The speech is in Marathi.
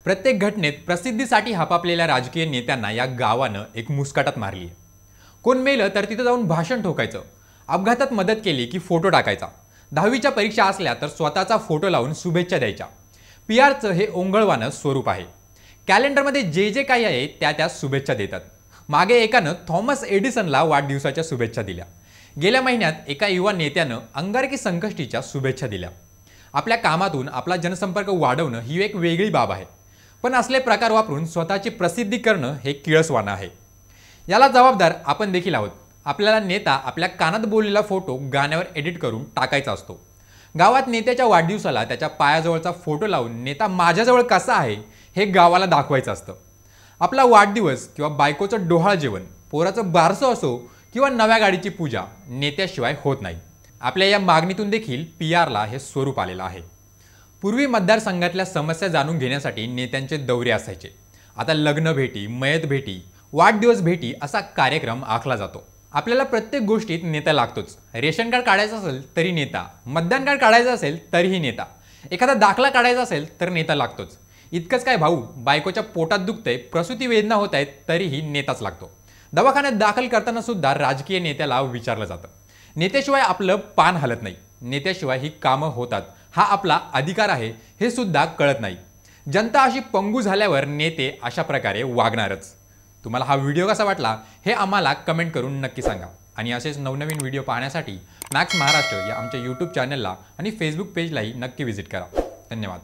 प्रत्येक घटनेत प्रसिद्धीसाठी हापापलेल्या राजकीय नेत्यांना या गावानं एक मुस्काटात मारली आहे। कोण मेलं तर तिथे जाऊन भाषण ठोकायचं, अपघातात मदत केली की फोटो टाकायचा, 10वीच्या परीक्षा असल्या तर स्वतःचा फोटो लावून शुभेच्छा द्यायच्या। पीआरचं हे ओंगळवाणं स्वरूप आहे। कॅलेंडरमध्ये जे काही आहे त्या शुभेच्छा देतात। मागे एकानं थॉमस एडिसनला वाढदिवसाच्या शुभेच्छा दिल्या। गेल्या महिन्यात एका युवा नेत्यानं अंगारकी संकष्टीच्या शुभेच्छा दिल्या। आपल्या कामातून आपला जनसंपर्क वाढवणं ही एक वेगळी बाब आहे, पण असले प्रकार वापरून स्वतःची प्रसिद्धी करणं हे किळसवाणं आहे। याला जबाबदार आपण देखील आहोत। आपल्याला नेता आपल्या कानात बोललेला फोटो गाण्यावर एडिट करून टाकायचा असतो। गावात नेत्याच्या वाढदिवसाला त्याच्या पायाजवळचा फोटो लावून नेता माझ्याजवळ कसा आहे हे गावाला दाखवायचं असतं। आपला वाढदिवस किंवा बायकोचं डोहाळ जेवण, पोराचं बारसं असो किंवा नव्या गाडीची पूजा नेत्याशिवाय होत नाही। आपल्या या मागणीतून देखील पीआरला हे स्वरूप आलेलं आहे। पूर्वी मतदारसंघातल्या समस्या जाणून घेण्यासाठी नेत्यांचे दौरे असायचे। आता लग्न भेटी, मयत भेटी, वाढदिवस भेटी असा कार्यक्रम आखला जातो। आपल्याला प्रत्येक गोष्टीत नेता लागतोच। रेशन कार्ड काढायचं असेल तरी नेता, मतदान कार्ड काढायचं असेल तरीही नेता, एखादा दाखला काढायचा असेल तर नेता लागतोच। इतकंच काय भाऊ, बायकोच्या पोटात दुखतंय, प्रसूती वेदना होत आहेत तरीही नेताच लागतो। दवाखान्यात दाखल करताना सुद्धा राजकीय नेत्याला विचारलं जातं। नेत्याशिवाय आपलं पान हलत नाही, नेत्याशिवाय ही कामं होतात हा आपला अधिकार आहे हे सुद्धा कळत नाही। जनता अशी पंगू झाल्यावर नेते अशा प्रकारे वागणारच। तुम्हाला हा व्हिडिओ कसा वाटला हे आम्हाला कमेंट करून नक्की सांगा आणि असेच नवनवीन व्हिडिओ पाहण्यासाठी मॅक्स महाराष्ट्र या आमच्या YouTube चॅनलला आणि Facebook पेजलाही नक्की व्हिजिट करा। धन्यवाद।